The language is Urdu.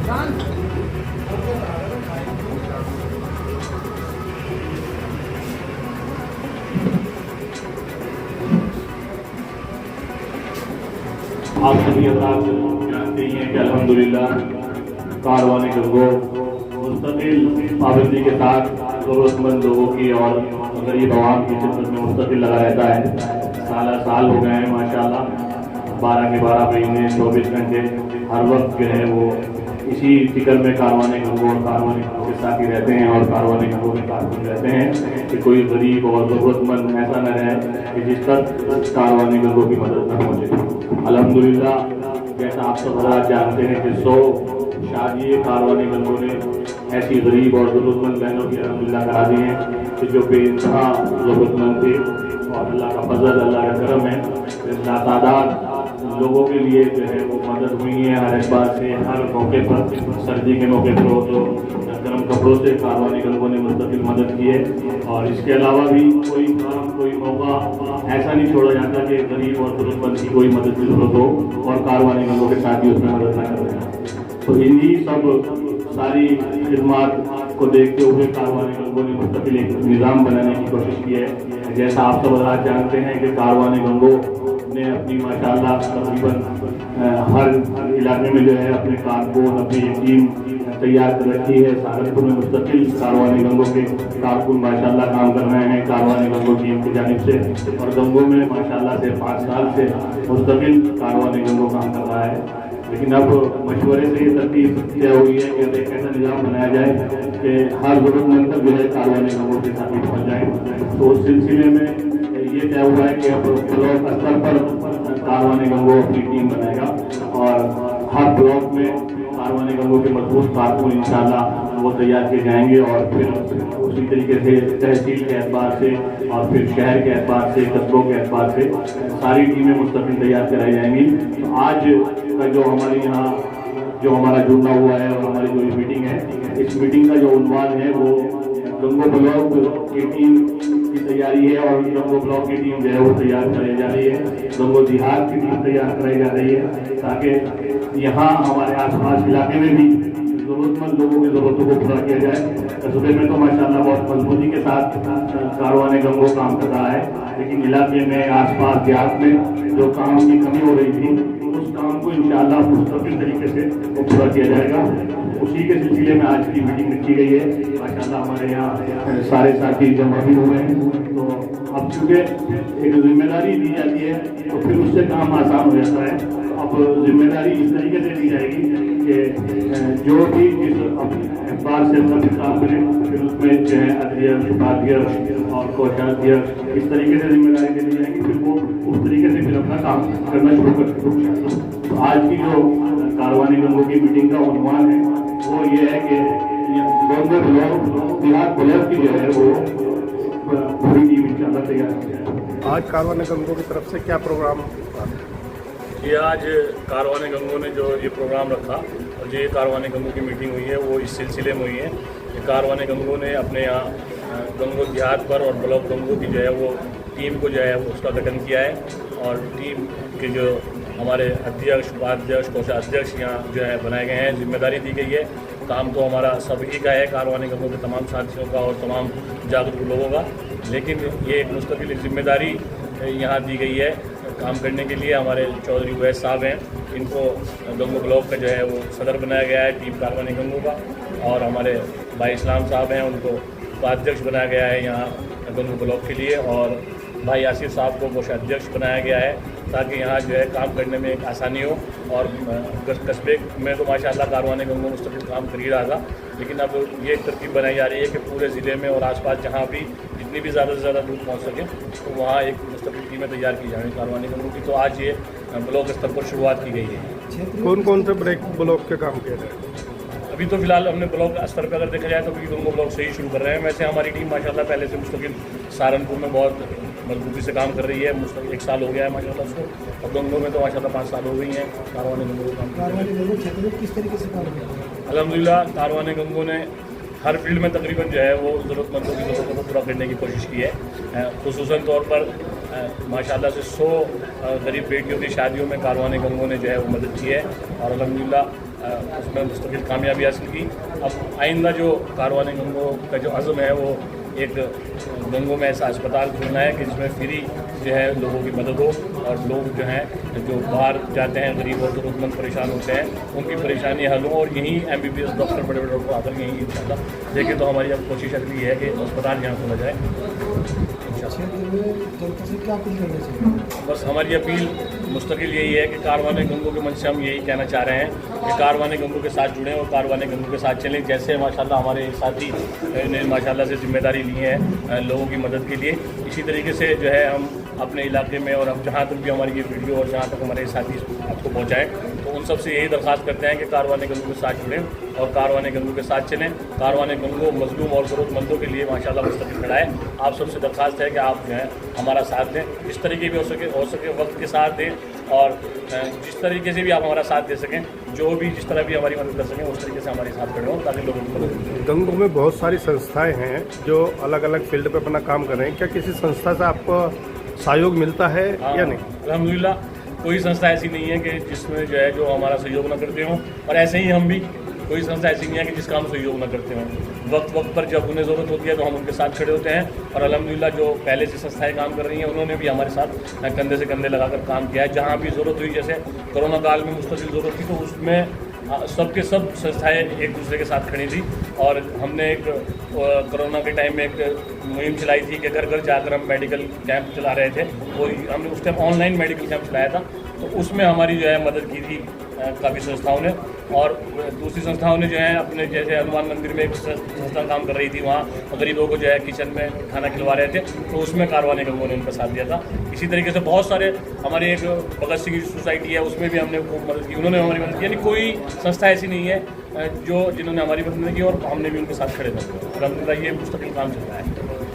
آپ سبھی حضرات جانتے ہی ہیں کہ الحمدللہ کاروان گنگو مستقل پابندی کے ساتھ ضرورت مند لوگوں کی اور غریب عوام کی خدمت میں مستقل لگا رہتا ہے. سال ہو گئے ہیں ماشاءاللہ، 12 کے 12 مہینے 24 گھنٹے ہر وقت جو ہے وہ اسی فکر میں کاروان گنگو اور کاروان گنگو کے ساتھ ہی رہتے ہیں اور کاروان گنگو کے کارکن رہتے ہیں کہ کوئی غریب اور ضرورت مند ایسا نہ رہے کہ جس تک کاروان گنگو کی مدد نہ پہنچے. الحمدللہ جیسا آپ سب حضرات جانتے ہیں کہ 100 شادی کاروان گنگو نے ایسی غریب اور ضرورت مند بہنوں کی الحمدللہ کرا دی ہیں کہ جو بے انتہا ضرورت مند تھے، اور اللہ کا فضل، اللہ کا کرم ہے. لاتعداد لوگوں کے لیے جو ہے وہ مدد ہوئی ہے ہر اعتبار سے، ہر موقع پر. سردی کے موقع پر ہو تو گرم کپڑوں سے کاروان گنگو نے مستقل مدد کی ہے. اور اس کے علاوہ بھی کوئی کام، کوئی موقع ایسا نہیں چھوڑا جاتا کہ غریب اور ضرورت مند کی کوئی مدد کی ضرورت ہو اور کاروان گنگو کے ساتھ ہی اس میں مدد نہ کر رہے ہیں. تو انہی سب ساری خدمات کو دیکھتے ہوئے کاروان گنگو نے مستقل ایک نظام بنانے کی کوشش کی ہے. جیسا آپ سب حضرات جانتے ہیں کہ کاروان گنگو نے اپنی ماشاءاللہ تقریباً ہر علاقے میں جو ہے اپنے کارکن، اپنی ایک ٹیم تیار کر رکھی ہے. سہارنپور میں مستقل کاروان گنگو کے کارکن ماشاءاللہ کام کر رہے ہیں کاروان گنگو ٹیم کی جانب سے، اور گنگو میں ماشاءاللہ سے 5 سال سے مستقل کاروان گنگو کام کر رہا ہے. لیکن اب مشورے سے یہ ترتیب طے ہوئی ہے کہ ایک ایسا نظام بنایا جائے کہ ہر ضرورت مند تک جو ہے کاروان گنگو کے ساتھ پہنچ جائے. تو اس سلسلے میں یہ طے ہوا ہے کہ اب بلاک استر پر کاروان گنگو اپنی ٹیم بنائے گا اور ہر بلاک میں کاروان گنگو کے مضبوط کارکن انشاءاللہ وہ تیار کیے جائیں گے، اور پھر اسی طریقے سے تحصیل کے اعتبار سے اور پھر شہر کے اعتبار سے، قصبوں کے اعتبار سے ساری ٹیمیں مستقل تیار کرائی جائیں گی. تو آج کا جو ہمارے یہاں جو ہمارا جڑنا ہوا ہے اور ہماری جو میٹنگ ہے، اس میٹنگ کا جو عنوان ہے وہ گنگو بلاک کی ٹیم کی تیاری ہے، اور گنگو بلاک کی ٹیم جو ہے وہ تیار کرائی جا رہی ہے، گنگو دیہات کی ٹیم تیار کرائی جا رہی ہے، تاکہ یہاں ہمارے آس پاس علاقے میں بھی ضرورت مند لوگوں کی ضرورتوں کو پورا کیا جائے. قصبے میں تو ماشاءاللہ بہت مضبوطی کے ساتھ کاروان گنگو کام کر رہا ہے، لیکن علاقے میں آس پاس دیہات میں جو کام کی کمی ہو رہی تھی اس کام کو انشاءاللہ مستقل طریقے سے وہ پورا کیا جائے گا. اسی کے سلسلے میں آج کی میٹنگ رکھی گئی ہے. ماشاءاللہ ہمارے یہاں سارے ساتھی جمع بھی ہوئے ہیں. تو اب چونکہ ایک ذمہ داری دی جاتی ہے تو پھر اس سے کام آسان ہو جاتا ہے. اب ذمہ داری اس طریقے سے دی جائے گی کہ جو بھی جس اخبار سے اپنا کام کرے، پھر اس میں جو ہے ادھیش، اپادھیش اور کوشادھیش اس طریقے سے ذمہ داری دے دی جائے گی. پھر وہ اس طریقے سے پھر اپنا کام کرنا شروع کر سکتے. تو آج کی جو کاروان گنگو کی میٹنگ کا عنوان ہے وہ یہ ہے کہ گنگو بلاک دیہات بلاک کی جو ہے وہ پوری ٹیم انشاءاللہ تیار کی جائے. آج کاروان گنگو کی طرف سے کیا پروگرام؟ یہ آج کاروان گنگو نے جو یہ پروگرام رکھا اور جو یہ کاروان گنگو کی میٹنگ ہوئی ہے وہ اس سلسلے میں ہوئی ہے کہ کاروان گنگو نے اپنے یہاں گنگو دیہات پر اور بلاک گنگو کی جو ہے وہ ٹیم کو جو ہے اس کا گٹھن کیا ہے، اور ٹیم کے جو ہمارے ادھیش، اپادھیش، کوشادھیش یہاں جو ہے بنائے گئے ہیں. ذمہ داری دی گئی ہے. کام تو ہمارا سب ہی کا ہے، کاروان گنگو کے تمام ساتھیوں کا اور تمام جاگرک لوگوں کا، لیکن یہ ایک مستقل ذمہ داری یہاں دی گئی ہے کام کرنے کے لیے. ہمارے چودھری اویس صاحب ہیں، ان کو گنگو بلاک کا جو ہے وہ صدر بنایا گیا ہے ٹیم کاروان گنگو کا، اور ہمارے بھائی اسلام صاحب ہیں، ان کو اپادھیش بنایا گیا ہے یہاں گنگو بلاک کے لیے، اور بھائی آصف صاحب کو کوشادھیش بنایا گیا ہے تاکہ یہاں جو ہے کام کرنے میں ایک آسانی ہو. اور قصبے میں تو ماشاءاللہ کاروان گنگو مستقل کام کر ہی رہا تھا، لیکن اب یہ ترتیب بنائی جا رہی ہے کہ پورے ضلع میں اور آس پاس جہاں بھی جتنی بھی زیادہ سے زیادہ دور پہنچ سکے تو وہاں ایک مستقل ٹیمیں تیار کی جائیں کاروان گنگو کی. تو آج یہ بلاک استر پر شروعات کی گئی ہے. کون کون سے بلاک کے کام کیے جائیں؟ ابھی تو فی الحال ہم نے بلاک استر پہ اگر دیکھا جائے تو گنگو بلاک سے ہی شروع کر رہے ہیں. ویسے ہماری ٹیم ماشاءاللہ پہلے سے مستقل سہارنپور میں بہت مضبوطی سے کام کر رہی ہے. مستقل 1 سال ہو گیا ہے ماشاءاللہ اس کو، اور گنگو میں تو ماشاءاللہ 5 سال ہو گئی ہیں کاروان گنگو کام. کس طریقے سے کام کیا؟ الحمدللہ کاروان گنگو نے ہر فیلڈ میں تقریباً جو ہے وہ ضرورت مندوں کی ضرورتوں کو پورا کرنے کی کوشش کی ہے. خصوصاً طور پر ماشاءاللہ سے 100 غریب بیٹیوں کی شادیوں میں کاروان گنگو نے جو ہے وہ مدد کی ہے، اور الحمدللہ اس میں مستقل کامیابی حاصل کی. اب آئندہ جو کاروان گنگو کا جو عزم ہے وہ ایک گنگو میں ایسا اسپتال کھولنا ہے کہ جس میں فری جو ہے لوگوں کی مدد ہو, اور لوگ جو ہیں جو باہر جاتے ہیں غریب اور ضرورت مند پریشان ہوتے ہیں ان کی پریشانی حل ہوں, اور یہیں MBBS ڈاکٹر بڑے بڑے ڈاکٹر آ کر یہیں انشاءاللہ دیکھیں. تو ہماری اب کوشش اگلی ہے کہ اسپتال یہاں کھولا جائے. بس ہماری اپیل مستقل یہی ہے کہ کاروان گنگو کے منچ سے ہم یہی کہنا چاہ رہے ہیں کہ کاروان گنگو کے ساتھ جڑیں اور کاروان گنگو کے ساتھ چلیں. جیسے ماشاءاللہ ہمارے ساتھی نے ماشاءاللہ سے ذمہ داری لی ہے لوگوں کی مدد کے لیے, اسی طریقے سے جو ہے ہم اپنے علاقے میں اور ہم جہاں تک بھی ہماری یہ ویڈیو اور جہاں تک ہمارے ساتھی آپ کو پہنچائیں تو ان سب سے یہی درخواست کرتے ہیں کہ کاروان گنگو کے ساتھ جڑیں اور کاروان گنگو کے ساتھ چلیں. کاروان گنگو مظلوم اور ضرورت مندوں کے لیے ماشاءاللہ مستقل کھڑا ہے. آپ سب سے درخواست ہے کہ آپ جو ہے ہمارا ساتھ دیں, جس طریقے بھی ہو سکے وقت کے ساتھ دیں, اور جس طریقے سے بھی آپ ہمارا ساتھ دے سکیں, جو بھی جس طرح بھی ہماری مدد کر سکیں اس طریقے سے ہمارے ساتھ کھڑے ہوں تاکہ لوگوں کی مدد کریں. گنگو میں بہت ساری سنستھائیں ہیں جو الگ الگ فیلڈ پہ اپنا کام کر رہے ہیں, کیا کسی سنستھا سے آپ کو سہیوگ ملتا ہے یا نہیں؟ الحمدللہ کوئی سنستھا ایسی نہیں ہے کہ جس میں جو ہے جو ہمارا سہیوگ نہ کرتے ہوں, اور ایسے ہی ہم بھی کوئی سنستھا ایسی نہیں ہے کہ جس کا ہم سہیوگ نہ کرتے ہوں. وقت پر جب انہیں ضرورت ہوتی ہے تو ہم ان کے ساتھ کھڑے ہوتے ہیں, اور الحمدللہ جو پہلے سے سنستھائیں کام کر رہی ہیں انہوں نے بھی ہمارے ساتھ کندھے سے کندھے لگا کر کام کیا ہے. جہاں بھی ضرورت ہوئی, جیسے کرونا کال میں مستقل ضرورت تھی تو اس میں سب کے سب سنستھائیں ایک دوسرے کے ساتھ کھڑی تھی, اور ہم نے ایک کرونا کے ٹائم میں ایک مہم چلائی تھی کہ گھر گھر جا کر ہم میڈیکل کیمپ چلا رہے تھے. وہ ہم نے اس time online medical camp چلایا تھا, تو اس میں ہماری جو ہے مدد کی تھی کافی سنستھاؤں نے, اور دوسری سنستھاؤں نے جو ہے اپنے جیسے ہنومان مندر میں ایک سنستھا کام کر رہی تھی, وہاں غریبوں کو جو ہے کچن میں کھانا کھلوا رہے تھے, تو اس میں کاروان گنگو نے ان کا ساتھ دیا تھا. اسی طریقے سے بہت سارے ہمارے ایک بھگت سنگھ سوسائٹی ہے, اس میں بھی ہم نے مدد کی, انہوں نے ہماری مدد کی. یعنی کوئی سنستھا ایسی نہیں ہے جنہوں نے ہماری مدد نہیں کی اور ہم نے بھی ان کے ساتھ کھڑے تھے. الحمدللہ یہ مستقل کام چل رہا ہے.